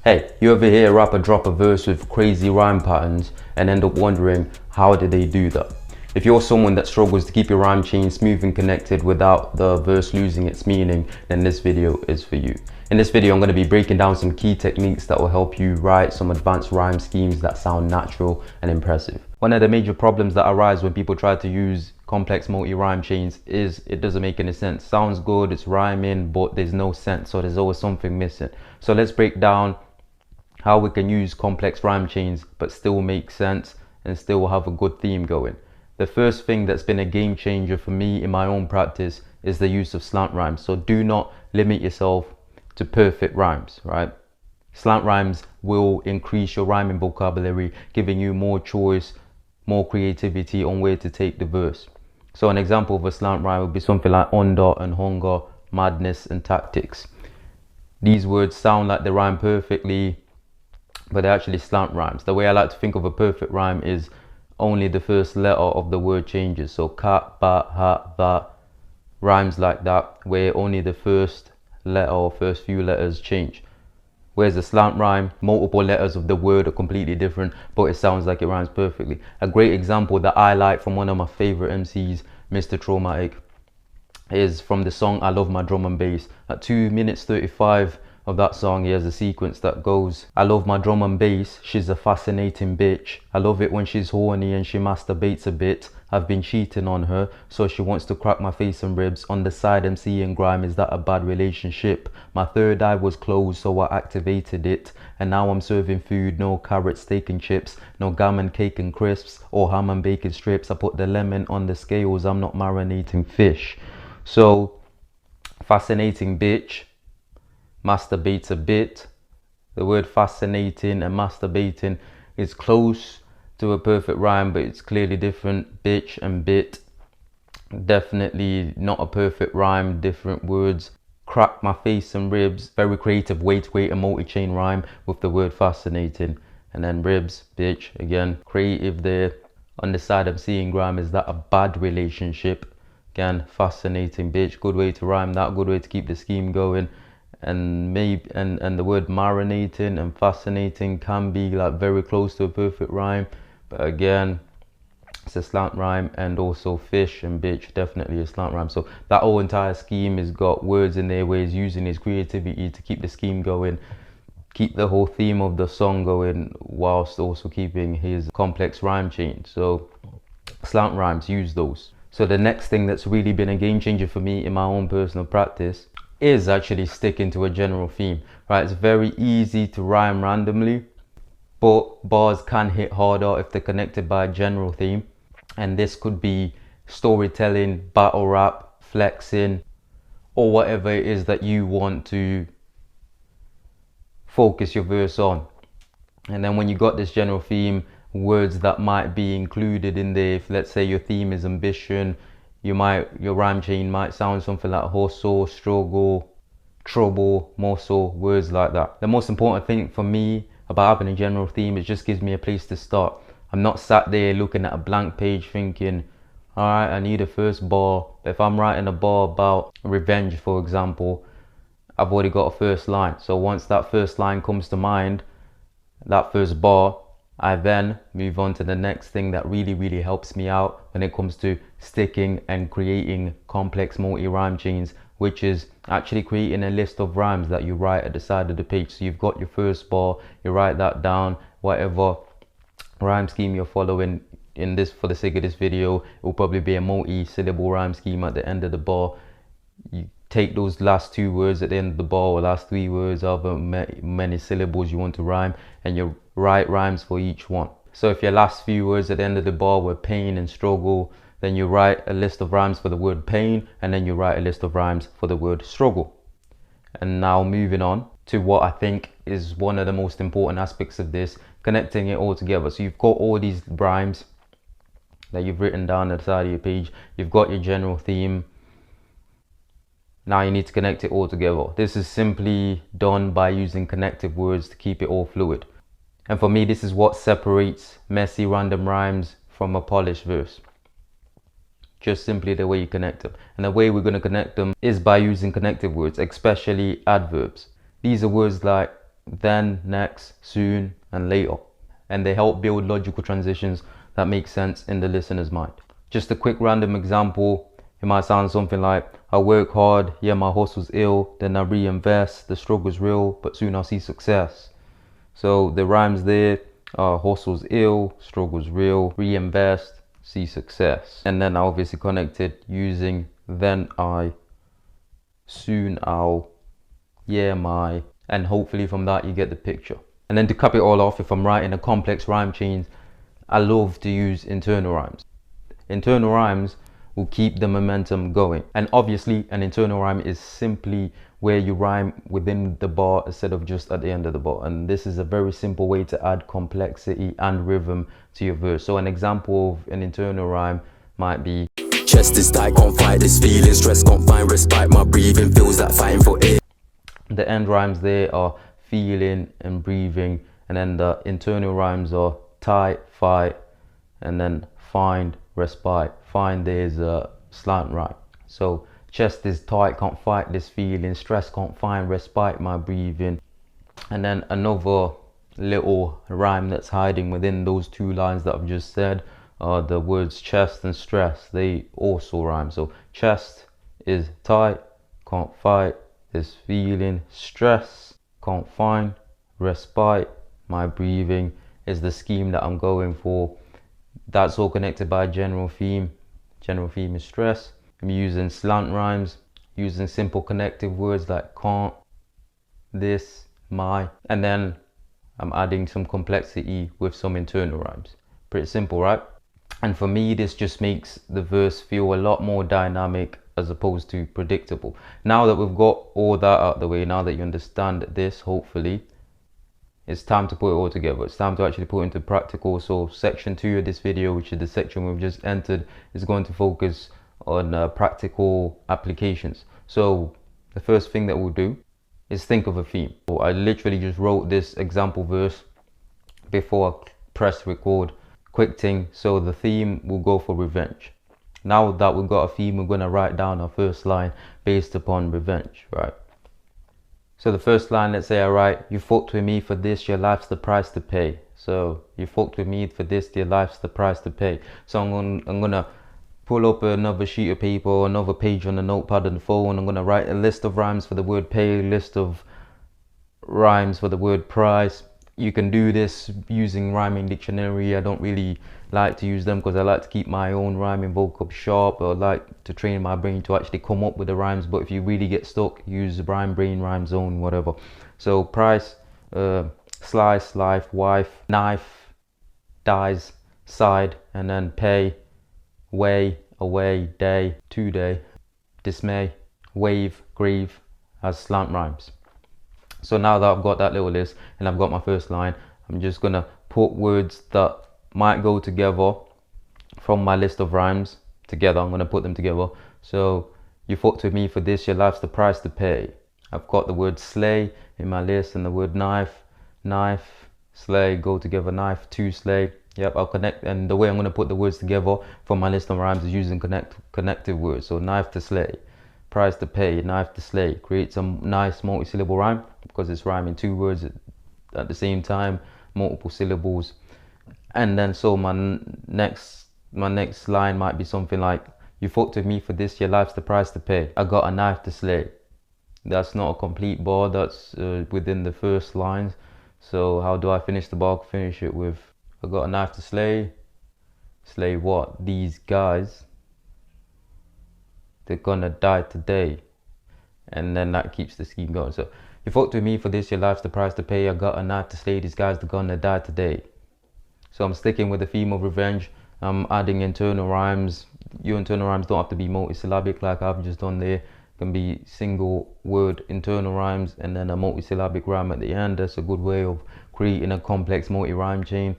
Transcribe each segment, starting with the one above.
Hey, you ever hear a rapper drop a verse with crazy rhyme patterns and end up wondering how did they do that? If you're someone that struggles to keep your rhyme chain smooth and connected without the verse losing its meaning, then this video is for you. In this video, I'm going to be breaking down some key techniques that will help you write some advanced rhyme schemes that sound natural and impressive. One of the major problems that arise when people try to use complex multi-rhyme chains is it doesn't make any sense. Sounds good, it's rhyming, but there's no sense, so there's always something missing. So let's break down how we can use complex rhyme chains but still make sense and still have a good theme going. The first thing that's been a game changer for me in my own practice is the use of slant rhymes. So do not limit yourself to perfect rhymes, right? Slant rhymes will increase your rhyming vocabulary, giving you more choice, more creativity on where to take the verse. So an example of a slant rhyme would be something like under and hunger, madness and tactics. These words sound like they rhyme perfectly, but they're actually slant rhymes. The way I like to think of a perfect rhyme is only the first letter of the word changes. So cat, bat, hat, that, rhymes like that, where only the first letter or first few letters change. Whereas a slant rhyme, multiple letters of the word are completely different, but it sounds like it rhymes perfectly. A great example that I like from one of my favorite MCs, Mr. Traumatic, is from the song I Love My Drum and Bass. At 2 minutes 35 of that song, he has a sequence that goes, I love my drum and bass, she's a fascinating bitch. I love it when she's horny and she masturbates a bit. I've been cheating on her, so she wants to crack my face and ribs. On the side I'm seeing grime, is that a bad relationship? My third eye was closed, so I activated it. And now I'm serving food, no carrot, steak and chips, no gammon, cake and crisps, or ham and bacon strips. I put the lemon on the scales, I'm not marinating fish. So, fascinating bitch, masturbates a bit. The word fascinating and masturbating is close to a perfect rhyme, but it's clearly different. Bitch and bit, definitely not a perfect rhyme, different words. Crack my face and ribs, very creative way to create a multi-chain rhyme with the word fascinating. And then ribs, bitch, again, creative there. On the side I'm seeing grime, is that a bad relationship? Again, fascinating bitch, good way to rhyme that, good way to keep the scheme going. And maybe and the word marinating and fascinating can be like very close to a perfect rhyme, but again, it's a slant rhyme. And also fish and bitch, definitely a slant rhyme. So that whole entire scheme has got words in there where he's using his creativity to keep the scheme going, keep the whole theme of the song going, whilst also keeping his complex rhyme chain. So slant rhymes, use those. So the next thing that's really been a game changer for me in my own personal practice is actually sticking to a general theme, right? It's very easy to rhyme randomly, but bars can hit harder if they're connected by a general theme. And this could be storytelling, battle rap, flexing, or whatever it is that you want to focus your verse on. And then when you got this general theme, words that might be included in there, if let's say your theme is ambition, your rhyme chain might sound something like hustle, struggle, trouble, muscle, words like that. The most important thing for me about having a general theme, it just gives me a place to start. I'm not sat there looking at a blank page thinking, all right, I need a first bar. If I'm writing a bar about revenge, for example, I've already got a first line. So once that first line comes to mind, that first bar, I then move on to the next thing that really helps me out when it comes to sticking and creating complex multi-rhyme chains, which is actually creating a list of rhymes that you write at the side of the page. So you've got your first bar, you write that down, whatever rhyme scheme you're following. In this, for the sake of this video, it will probably be a multi-syllable rhyme scheme at the end of the bar. You take those last 2 words at the end of the bar, or last 3 words, however many syllables you want to rhyme, and you write rhymes for each one. So if your last few words at the end of the bar were pain and struggle, then you write a list of rhymes for the word pain, and then you write a list of rhymes for the word struggle. And now moving on to what I think is one of the most important aspects of this, connecting it all together. So you've got all these rhymes that you've written down at the side of your page, you've got your general theme. Now you need to connect it all together. This is simply done by using connective words to keep it all fluid. And for me, this is what separates messy random rhymes from a polished verse. Just simply the way you connect them. And the way we're going to connect them is by using connective words, especially adverbs. These are words like then, next, soon, and later. And they help build logical transitions that make sense in the listener's mind. Just a quick random example, it might sound something like, I work hard, yeah, my hustle's ill, then I reinvest, the struggle's real, but soon I'll see success. So the rhymes there are hustle's ill, struggle's real, reinvest, see success. And then I obviously connected using then I, soon I'll, yeah my, and hopefully from that you get the picture. And then to cap it all off, if I'm writing a complex rhyme chain, I love to use internal rhymes. Internal rhymes will keep the momentum going. And obviously an internal rhyme is simply where you rhyme within the bar instead of just at the end of the bar. And this is a very simple way to add complexity and rhythm to your verse. So an example of an internal rhyme might be, chest is tight, can't fight this feeling, stress can't find respite, my breathing feels like fighting for air. The end rhymes there are feeling and breathing, and then the internal rhymes are tight, fight, and then find, respite. Find there's a slant rhyme. So chest is tight, can't fight this feeling, stress can't find respite, my breathing. And then another little rhyme that's hiding within those two lines that I've just said are the words chest and stress. They also rhyme. So chest is tight, can't fight this feeling, stress can't find respite, my breathing is the scheme that I'm going for. That's all connected by a general theme. General theme is stress. I'm using slant rhymes, using simple connective words like can't, this, my, and then I'm adding some complexity with some internal rhymes. Pretty simple, right? And for me, this just makes the verse feel a lot more dynamic as opposed to predictable. Now that we've got all that out of the way, now that you understand this, hopefully, it's time to put it all together. It's time to actually put it into practical. So section 2 of this video, which is the section we've just entered, is going to focus on practical applications. So the first thing that we'll do is think of a theme. So I literally just wrote this example verse before I press record. Quick thing, so the theme will go for revenge. Now that we've got a theme, we're going to write down our first line based upon revenge, right? So the first line, let's say I write, you fucked with me for this, your life's the price to pay. So you fucked with me for this, your life's the price to pay. So I'm gonna pull up another sheet of paper, another page on the notepad on the phone. I'm gonna write a list of rhymes for the word pay, list of rhymes for the word price. You can do this using rhyming dictionary. I don't really like to use them because I like to keep my own rhyming vocab sharp. I like to train my brain to actually come up with the rhymes, but if you really get stuck, use rhyme brain, rhyme zone, whatever. So price, slice, life, wife, knife, dies, side, and then pay, way, away, day, today, dismay, wave, grieve as slant rhymes. So now that I've got that little list and I've got my first line, I'm just gonna put words that might go together from my list of rhymes together. I'm gonna put them together. So you fucked with me for this, your life's the price to pay. I've got the word slay in my list and the word knife, knife, slay go together, knife, to slay. Yep, I'll connect, and the way I'm gonna put the words together from my list of rhymes is using connective words. So knife to slay, price to pay, knife to slay. Creates a nice multi-syllable rhyme because it's rhyming two words at the same time, multiple syllables. And then so my next line might be something like, you fucked with me for this, your life's the price to pay. I got a knife to slay. That's not a complete bar, that's within the first lines. So how do I finish the bar? Finish it with, I got a knife to slay. Slay what? These guys. They're gonna die today. And then that keeps the scheme going. So you fucked with me for this, your life's the price to pay. I got a knife to slay, these guys, they're gonna die today. So I'm sticking with the theme of revenge. I'm adding internal rhymes. Your internal rhymes don't have to be multisyllabic like I've just done there. It can be single word internal rhymes and then a multisyllabic rhyme at the end. That's a good way of creating a complex multi-rhyme chain.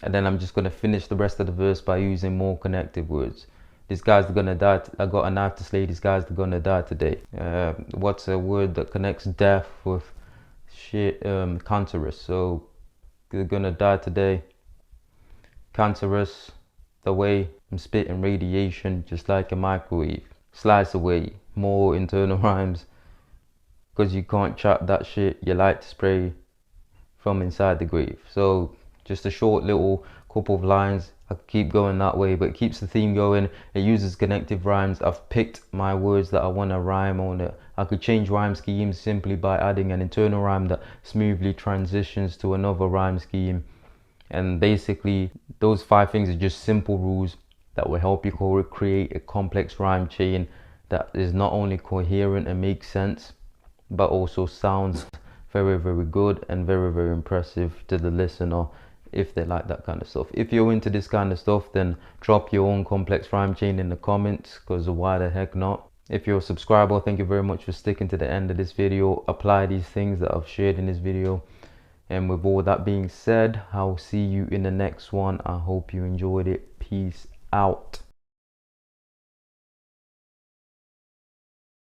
And then I'm just gonna finish the rest of the verse by using more connective words. These guys are gonna die. I got a knife to slay. These guys are gonna die today. What's a word that connects death with shit? Cancerous. So they're gonna die today. Cancerous. The way I'm spitting radiation, just like a microwave. Slice away. More internal rhymes. Because you can't chat that shit. You like to spray from inside the grave. So just a short little couple of lines. I keep going that way, but it keeps the theme going. It uses connective rhymes. I've picked my words that I want to rhyme on it. I could change rhyme schemes simply by adding an internal rhyme that smoothly transitions to another rhyme scheme. And basically those 5 things are just simple rules that will help you create a complex rhyme chain that is not only coherent and makes sense, but also sounds very, very good and very, very impressive to the listener if they like that kind of stuff. If you're into this kind of stuff, then drop your own complex rhyme chain in the comments, because why the heck not? If you're a subscriber, thank you very much for sticking to the end of this video. Apply these things that I've shared in this video. And with all that being said, I'll see you in the next one. I hope you enjoyed it. Peace out.